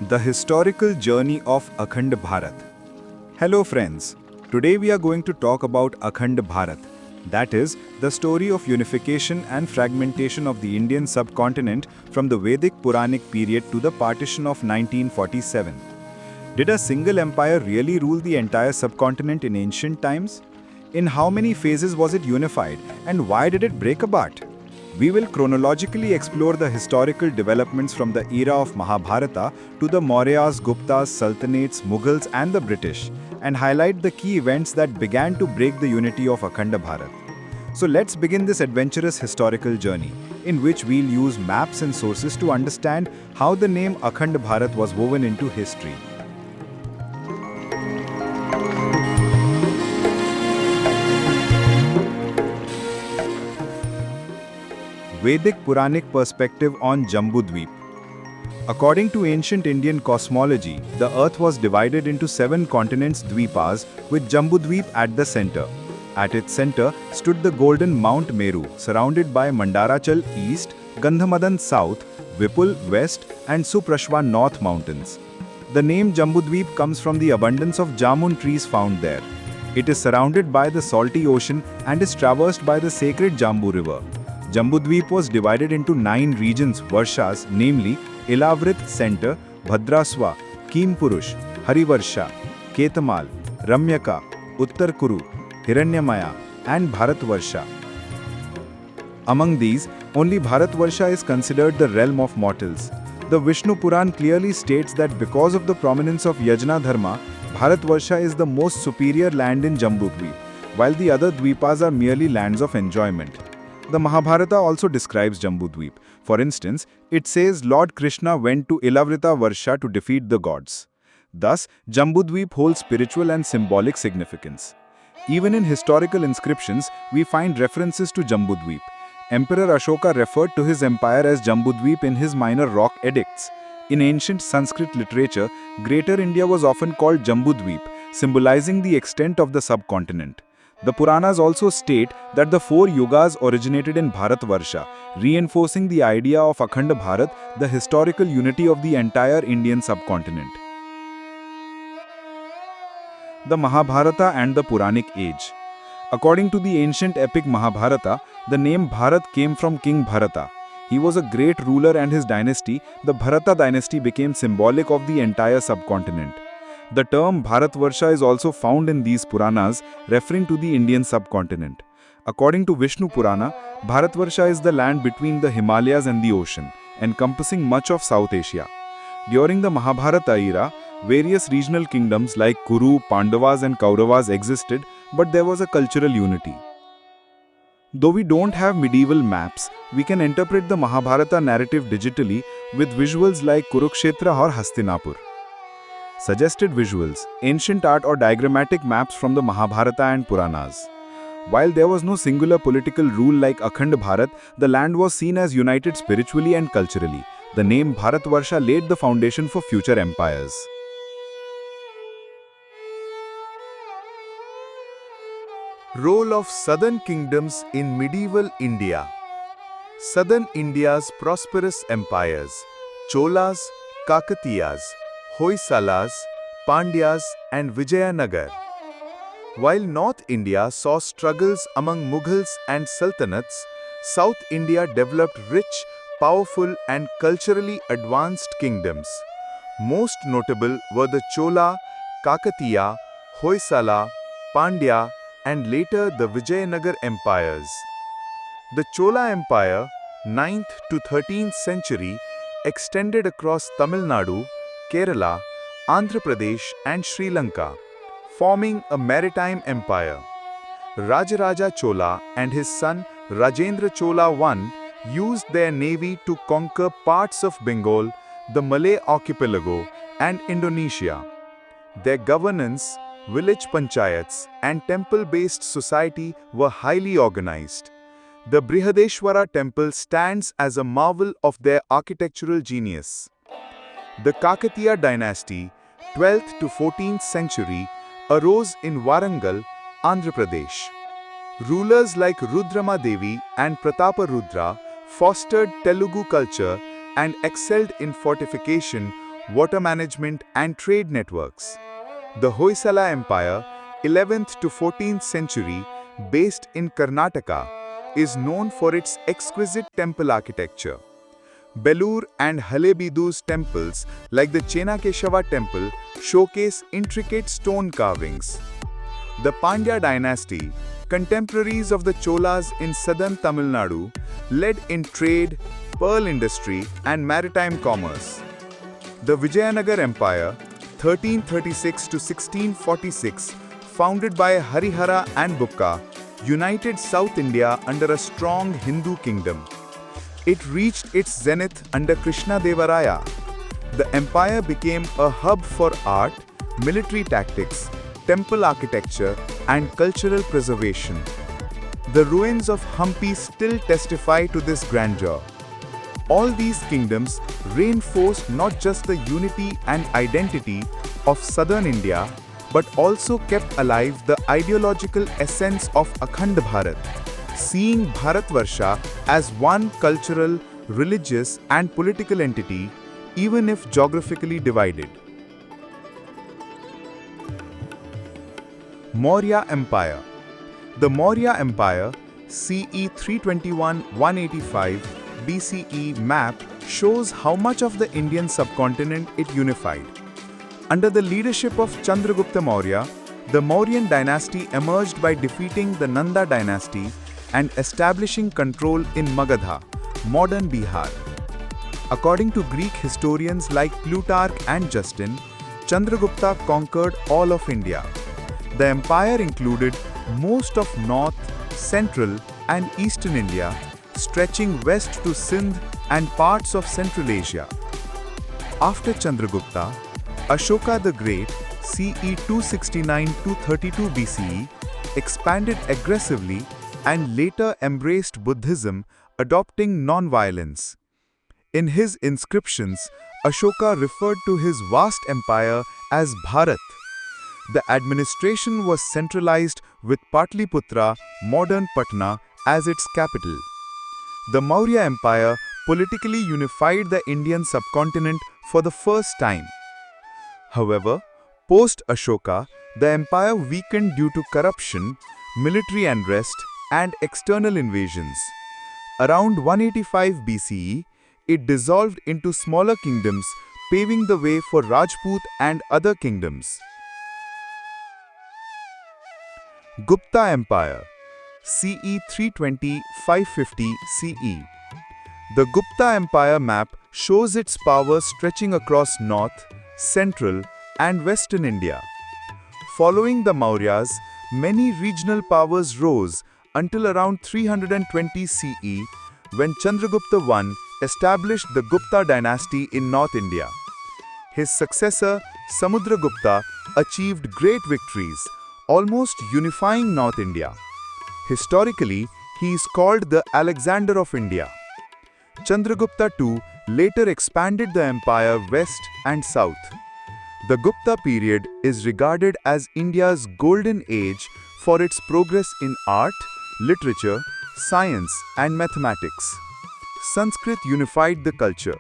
The historical journey of Akhand Bharat. Hello friends, today we are going to talk about Akhand Bharat, that is, the story of unification and fragmentation of the Indian subcontinent from the Vedic Puranic period to the partition of 1947. Did a single empire really rule the entire subcontinent in ancient times? In how many phases was it unified, and why did it break apart? We will chronologically explore the historical developments from the era of Mahabharata to the Mauryas, Guptas, Sultanates, Mughals and the British, and highlight the key events that began to break the unity of Akhand Bharat. So let's begin this adventurous historical journey, in which we'll use maps and sources to understand how the name Akhand Bharat was woven into history. Vedic Puranic perspective on Jambudvip. According to ancient Indian cosmology, the earth was divided into 7 continents dvipas with Jambudvip at the center. At its center stood the golden Mount Meru, surrounded by Mandarachal east, Gandhamadan south, Vipul west and Suprashwa north mountains. The name Jambudvip comes from the abundance of jamun trees found there. It is surrounded by the salty ocean and is traversed by the sacred Jambu river. Jambudvip was divided into 9 regions, Varshas, namely Ilavrit Center, Bhadraswa, Keempurush, Harivarsha, Ketamal, Ramyaka, Uttar Kuru, Hiranyamaya, and Bharatvarsha. Among these, only Bharatvarsha is considered the realm of mortals. The Vishnu Puran clearly states that because of the prominence of Yajna Dharma, Bharatvarsha is the most superior land in Jambudvip, while the other dvipas are merely lands of enjoyment. The Mahabharata also describes Jambudvip. For instance, it says Lord Krishna went to Ilavrita Varsha to defeat the gods. Thus, Jambudvip holds spiritual and symbolic significance. Even in historical inscriptions, we find references to Jambudvip. Emperor Ashoka referred to his empire as Jambudvip in his minor rock edicts. In ancient Sanskrit literature, Greater India was often called Jambudvip, symbolizing the extent of the subcontinent. The Puranas also state that the 4 yugas originated in Bharatvarsha, reinforcing the idea of Akhand Bharat, the historical unity of the entire Indian subcontinent. The Mahabharata and the Puranic Age. According to the ancient epic Mahabharata, the name Bharat came from King Bharata. He was a great ruler and his dynasty, the Bharata dynasty, became symbolic of the entire subcontinent. The term Bharatvarsha is also found in these Puranas, referring to the Indian subcontinent. According to Vishnu Purana, Bharatvarsha is the land between the Himalayas and the ocean, encompassing much of South Asia. During the Mahabharata era, various regional kingdoms like Kuru, Pandavas and Kauravas existed, but there was a cultural unity. Though we don't have medieval maps, we can interpret the Mahabharata narrative digitally with visuals like Kurukshetra or Hastinapur. Suggested visuals, ancient art or diagrammatic maps from the Mahabharata and Puranas. While there was no singular political rule like Akhand Bharat, the land was seen as united spiritually and culturally. The name Bharatvarsha laid the foundation for future empires. Role of southern kingdoms in medieval India. Southern India's prosperous empires, Cholas, Kakatiyas, Hoysalas, Pandyas and Vijayanagar. While North India saw struggles among Mughals and Sultanates, South India developed rich, powerful and culturally advanced kingdoms. Most notable were the Chola, Kakatiya, Hoysala, Pandya and later the Vijayanagar empires. The Chola Empire, 9th to 13th century, extended across Tamil Nadu, Kerala, Andhra Pradesh and Sri Lanka, forming a maritime empire. Rajaraja Chola and his son Rajendra Chola I used their navy to conquer parts of Bengal, the Malay archipelago and Indonesia. Their governance, village panchayats and temple-based society were highly organized. The Brihadeshwara temple stands as a marvel of their architectural genius. The Kakatiya dynasty, 12th to 14th century, arose in Warangal, Andhra Pradesh. Rulers like Rudrama Devi and Prataparudra fostered Telugu culture and excelled in fortification, water management, and trade networks. The Hoysala Empire, 11th to 14th century, based in Karnataka, is known for its exquisite temple architecture. Belur and Halebidu's temples, like the Chenakeshava temple, showcase intricate stone carvings. The Pandya dynasty, contemporaries of the Cholas in southern Tamil Nadu, led in trade, pearl industry, and maritime commerce. The Vijayanagar Empire, 1336 to 1646, founded by Harihara and Bukka, united South India under a strong Hindu kingdom. It reached its zenith under Krishnadevaraya. The empire became a hub for art, military tactics, temple architecture, and cultural preservation. The ruins of Hampi still testify to this grandeur. All these kingdoms reinforced not just the unity and identity of southern India, but also kept alive the ideological essence of Akhand Bharat, seeing Bharatvarsha as one cultural, religious, and political entity, even if geographically divided. Maurya Empire. The Maurya Empire, CE 321-185 BCE map shows how much of the Indian subcontinent it unified. Under the leadership of Chandragupta Maurya, the Mauryan dynasty emerged by defeating the Nanda dynasty and establishing control in Magadha, modern Bihar. According to Greek historians like Plutarch and Justin, Chandragupta conquered all of India. The empire included most of North, Central, and Eastern India, stretching west to Sindh and parts of Central Asia. After Chandragupta, Ashoka the Great, CE 269-32 BCE, expanded aggressively and later embraced Buddhism, adopting non-violence. In his inscriptions, Ashoka referred to his vast empire as Bharat. The administration was centralized with Patliputra, modern Patna, as its capital. The Maurya Empire politically unified the Indian subcontinent for the first time. However, post-Ashoka, the empire weakened due to corruption, military unrest, and external invasions. Around 185 BCE, it dissolved into smaller kingdoms, paving the way for Rajput and other kingdoms. Gupta Empire, CE 320-550 CE. The Gupta Empire map shows its power stretching across North, Central, and Western India. Following the Mauryas, many regional powers rose until around 320 CE, when Chandragupta I established the Gupta dynasty in North India. His successor, Samudragupta, achieved great victories, almost unifying North India. Historically, he is called the Alexander of India. Chandragupta II later expanded the empire west and south. The Gupta period is regarded as India's golden age for its progress in art, literature, science, and mathematics. Sanskrit unified the culture.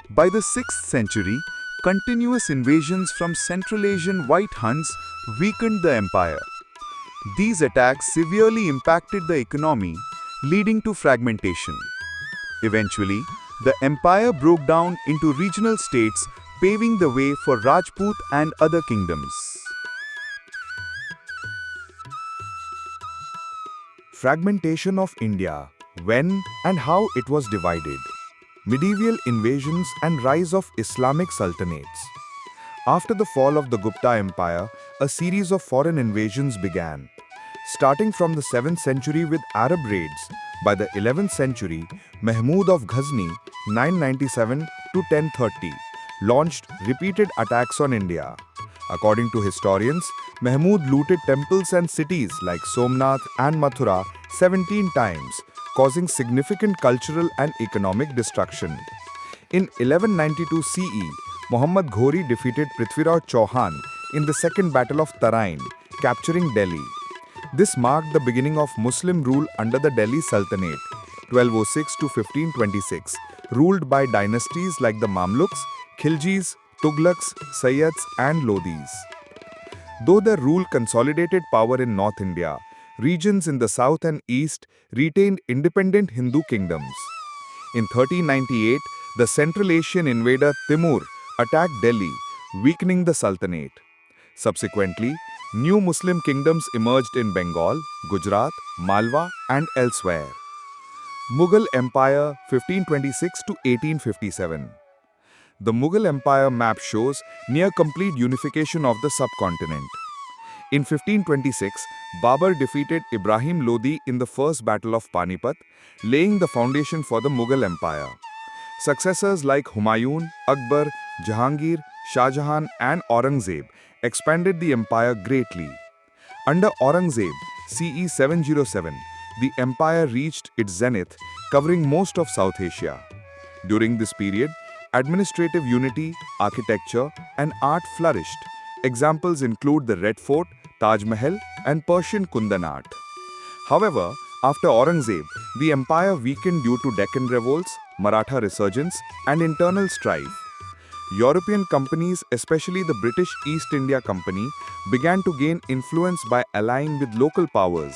By the 6th century, continuous invasions from Central Asian White Huns weakened the empire. These attacks severely impacted the economy, leading to fragmentation. Eventually, the empire broke down into regional states, paving the way for Rajput and other kingdoms. Fragmentation of India, when and how it was divided. Medieval invasions and rise of Islamic sultanates. After the fall of the Gupta Empire, a series of foreign invasions began. Starting from the 7th century with Arab raids, by the 11th century, Mahmud of Ghazni, 997 to 1030, launched repeated attacks on India. According to historians, Mahmud looted temples and cities like Somnath and Mathura 17 times, causing significant cultural and economic destruction. In 1192 CE, Muhammad Ghori defeated Prithviraj Chauhan in the Second Battle of Tarain, capturing Delhi. This marked the beginning of Muslim rule under the Delhi Sultanate, 1206 to 1526, ruled by dynasties like the Mamluks, Khiljis, Tughlaqs, Sayyids and Lodhis. Though their rule consolidated power in North India, regions in the south and east retained independent Hindu kingdoms. In 1398, the Central Asian invader Timur attacked Delhi, weakening the Sultanate. Subsequently, new Muslim kingdoms emerged in Bengal, Gujarat, Malwa and elsewhere. Mughal Empire 1526 to 1857. The Mughal Empire map shows near complete unification of the subcontinent. In 1526, Babur defeated Ibrahim Lodi in the First Battle of Panipat, laying the foundation for the Mughal Empire. Successors like Humayun, Akbar, Jahangir, Shah Jahan and Aurangzeb expanded the empire greatly. Under Aurangzeb, CE 707, the empire reached its zenith, covering most of South Asia. During this period, administrative unity, architecture, and art flourished. Examples include the Red Fort, Taj Mahal, and Persian Kundan art. However, after Aurangzeb, the empire weakened due to Deccan revolts, Maratha resurgence, and internal strife. European companies, especially the British East India Company, began to gain influence by allying with local powers.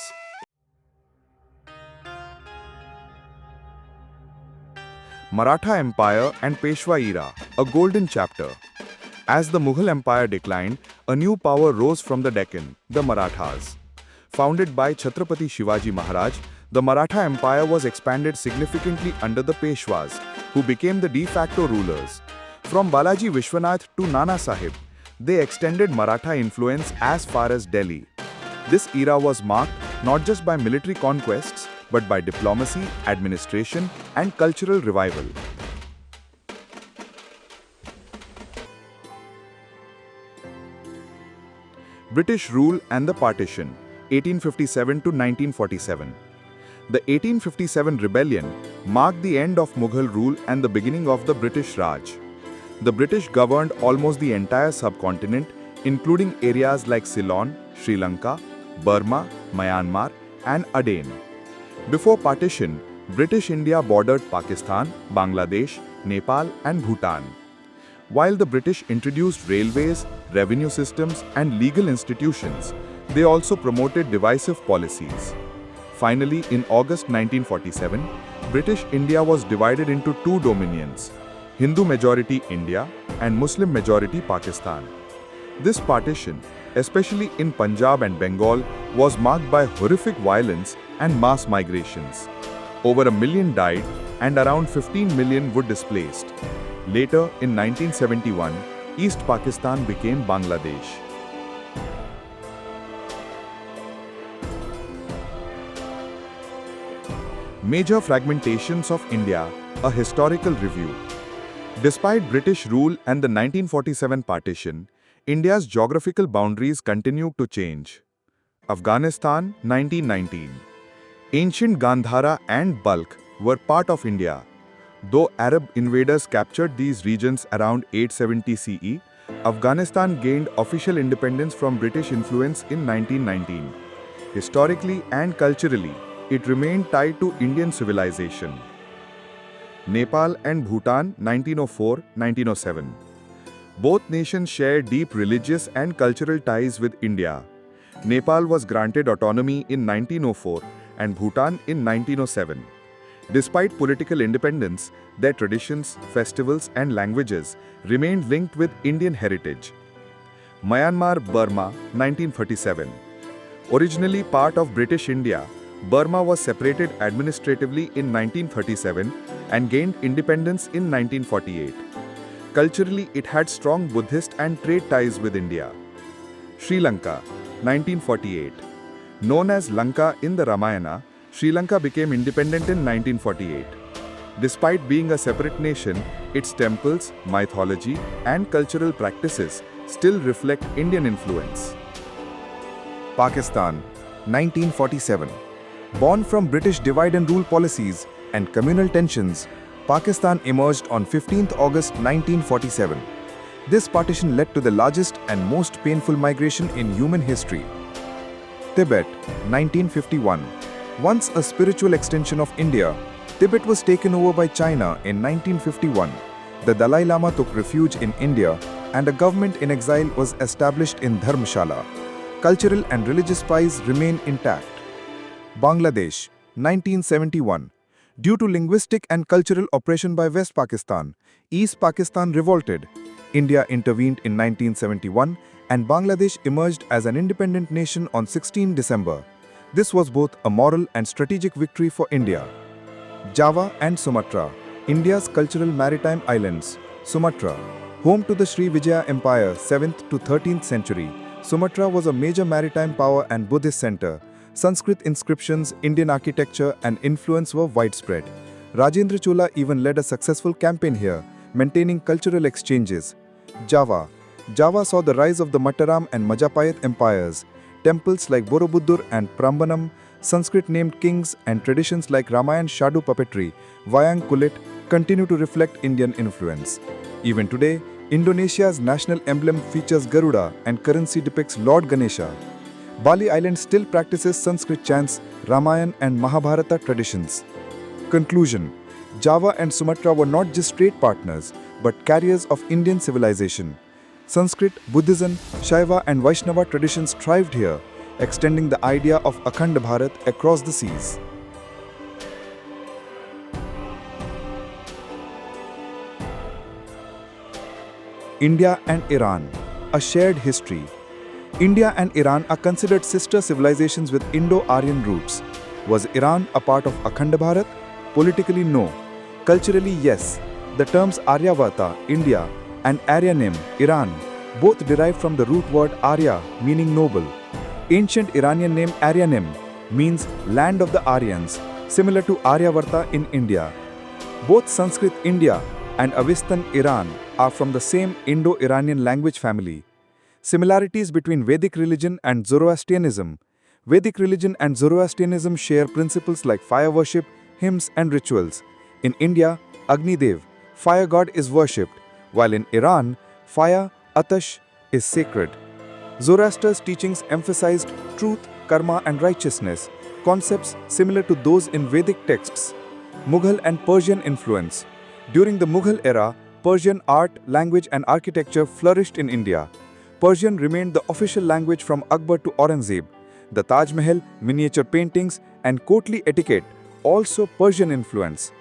Maratha Empire and Peshwa era, a golden chapter. As the Mughal Empire declined, a new power rose from the Deccan, the Marathas. Founded by Chhatrapati Shivaji Maharaj, the Maratha Empire was expanded significantly under the Peshwas, who became the de facto rulers. From Balaji Vishwanath to Nana Sahib, they extended Maratha influence as far as Delhi. This era was marked not just by military conquests, but by diplomacy, administration, and cultural revival. British rule and the partition, 1857 to 1947. The 1857 rebellion marked the end of Mughal rule and the beginning of the British Raj. The British governed almost the entire subcontinent, including areas like Ceylon, Sri Lanka, Burma, Myanmar, and Aden. Before partition, British India bordered Pakistan, Bangladesh, Nepal, and Bhutan. While the British introduced railways, revenue systems, and legal institutions, they also promoted divisive policies. Finally, in August 1947, British India was divided into two dominions, Hindu-majority India and Muslim-majority Pakistan. This partition, especially in Punjab and Bengal, was marked by horrific violence and mass migrations. Over 1 million died and around 15 million were displaced. Later, in 1971, East Pakistan became Bangladesh. Major fragmentations of India, a historical review. Despite British rule and the 1947 partition, India's geographical boundaries continued to change. Afghanistan, 1919. Ancient Gandhara and Balkh were part of India. Though Arab invaders captured these regions around 870 CE, Afghanistan gained official independence from British influence in 1919. Historically and culturally, it remained tied to Indian civilization. Nepal and Bhutan, 1904-1907. Both nations share deep religious and cultural ties with India. Nepal was granted autonomy in 1904 and Bhutan in 1907. Despite political independence, their traditions, festivals, and languages remained linked with Indian heritage. Myanmar, Burma, 1937. Originally part of British India, Burma was separated administratively in 1937 and gained independence in 1948. Culturally, it had strong Buddhist and trade ties with India. Sri Lanka, 1948. Known as Lanka in the Ramayana, Sri Lanka became independent in 1948. Despite being a separate nation, its temples, mythology, and cultural practices still reflect Indian influence. Pakistan, 1947. Born from British divide and rule policies and communal tensions, Pakistan emerged on 15th August 1947. This partition led to the largest and most painful migration in human history. Tibet, 1951. Once a spiritual extension of India, Tibet was taken over by China in 1951. The Dalai Lama took refuge in India and a government in exile was established in Dharmshala. Cultural and religious ties remain intact. Bangladesh, 1971. Due to linguistic and cultural oppression by West Pakistan, East Pakistan revolted. India intervened in 1971 and Bangladesh emerged as an independent nation on 16 December. This was both a moral and strategic victory for India. Java and Sumatra, India's cultural maritime islands. Sumatra, home to the Srivijaya Empire 7th to 13th century, Sumatra was a major maritime power and Buddhist center. Sanskrit inscriptions, Indian architecture and influence were widespread. Rajendra Chola even led a successful campaign here, maintaining cultural exchanges. Java saw the rise of the Mataram and Majapahit empires. Temples like Borobudur and Prambanam, Sanskrit-named kings and traditions like Ramayan Shadu puppetry, Wayang Kulit continue to reflect Indian influence. Even today, Indonesia's national emblem features Garuda and currency depicts Lord Ganesha. Bali Island still practices Sanskrit chants, Ramayan and Mahabharata traditions. Conclusion: Java and Sumatra were not just trade partners, but carriers of Indian civilization. Sanskrit, Buddhism, Shaiva and Vaishnava traditions thrived here, extending the idea of Akhand Bharat across the seas. India and Iran, a shared history. India and Iran are considered sister civilizations with Indo-Aryan roots. Was Iran a part of Akhand Bharat? Politically, no. Culturally, yes. The terms Aryavata, India, and Aryanim, Iran, both derive from the root word Arya, meaning noble. Ancient Iranian name Aryanim means land of the Aryans, similar to Aryavarta in India. Both Sanskrit India and Avistan Iran are from the same Indo-Iranian language family. Similarities between Vedic religion and Zoroastrianism. Vedic religion and Zoroastrianism share principles like fire worship, hymns and rituals. In India, Agni Dev, fire god is worshipped, while in Iran, fire, Atash, is sacred. Zoroaster's teachings emphasized truth, karma and righteousness, concepts similar to those in Vedic texts. Mughal and Persian influence. During the Mughal era, Persian art, language and architecture flourished in India. Persian remained the official language from Akbar to Aurangzeb. The Taj Mahal, miniature paintings and courtly etiquette also Persian influence.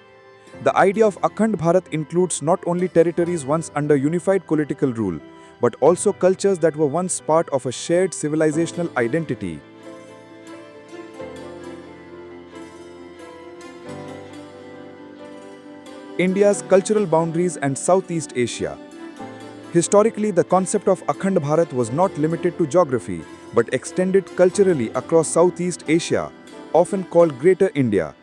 The idea of Akhand Bharat includes not only territories once under unified political rule, but also cultures that were once part of a shared civilizational identity. India's cultural boundaries and Southeast Asia. Historically, the concept of Akhand Bharat was not limited to geography, but extended culturally across Southeast Asia, often called Greater India.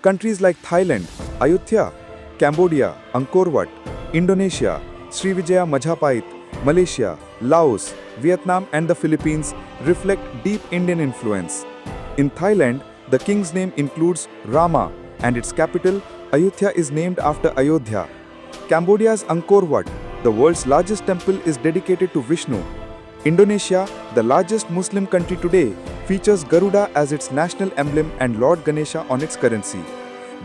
Countries like Thailand, Ayutthaya, Cambodia, Angkor Wat, Indonesia, Srivijaya Majapahit, Malaysia, Laos, Vietnam and the Philippines reflect deep Indian influence. In Thailand, the king's name includes Rama and its capital, Ayutthaya, is named after Ayodhya. Cambodia's Angkor Wat, the world's largest temple, is dedicated to Vishnu. Indonesia, the largest Muslim country today, features Garuda as its national emblem and Lord Ganesha on its currency.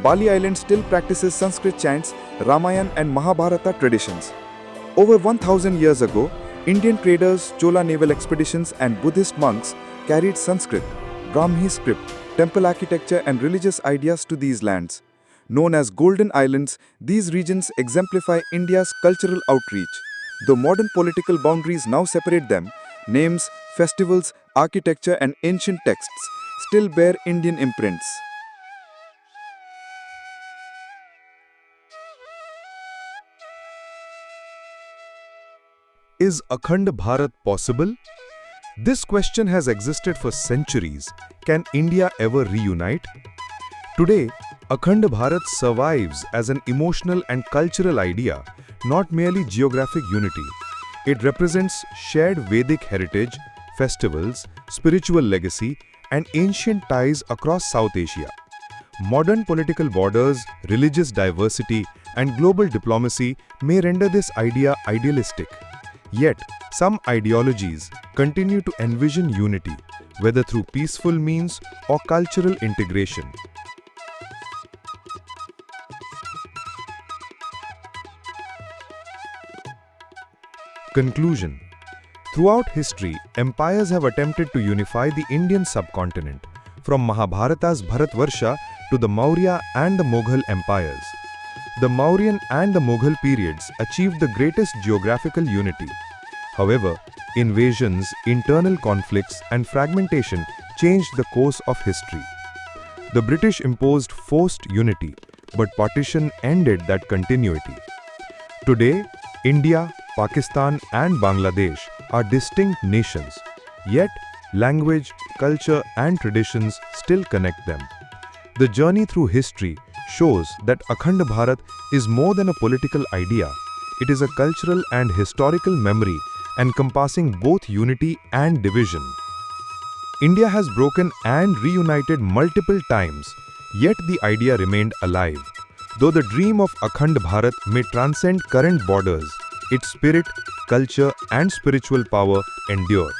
Bali Island still practices Sanskrit chants, Ramayan and Mahabharata traditions. Over 1000 years ago, Indian traders, Chola naval expeditions and Buddhist monks carried Sanskrit, Brahmi script, temple architecture and religious ideas to these lands. Known as Golden Islands, these regions exemplify India's cultural outreach. Though modern political boundaries now separate them, names, festivals, architecture and ancient texts still bear Indian imprints. Is Akhand Bharat possible? This question has existed for centuries. Can India ever reunite? Today, Akhand Bharat survives as an emotional and cultural idea, not merely geographic unity. It represents shared Vedic heritage, festivals, spiritual legacy, and ancient ties across South Asia. Modern political borders, religious diversity, and global diplomacy may render this idea idealistic. Yet, some ideologies continue to envision unity, whether through peaceful means or cultural integration. Conclusion. Throughout history, empires have attempted to unify the Indian subcontinent, from Mahabharata's Bharatvarsha to the Maurya and the Mughal empires. The Mauryan and the Mughal periods achieved the greatest geographical unity. However, invasions, internal conflicts, and fragmentation changed the course of history. The British imposed forced unity, but partition ended that continuity. Today, India, Pakistan, and Bangladesh are distinct nations, yet language, culture, and traditions still connect them. The journey through history shows that Akhand Bharat is more than a political idea. It is a cultural and historical memory encompassing both unity and division. India has broken and reunited multiple times, yet the idea remained alive. Though the dream of Akhand Bharat may transcend current borders, its spirit, culture, and spiritual power endure.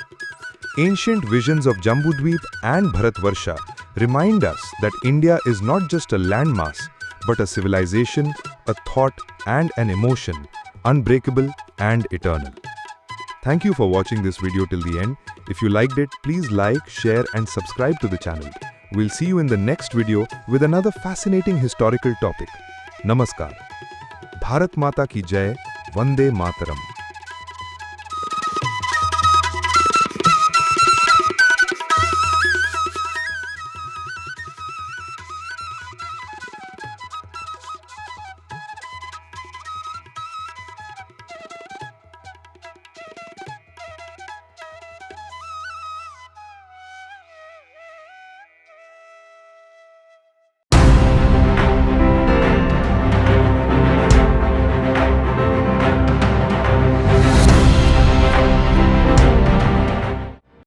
Ancient visions of Jambudweep and Bharatvarsha remind us that India is not just a landmass, but a civilization, a thought, and an emotion, unbreakable and eternal. Thank you for watching this video till the end. If you liked it, please like, share, and subscribe to the channel. We'll see you in the next video with another fascinating historical topic. Namaskar. Bharat Mata ki Jai, Vande Mataram.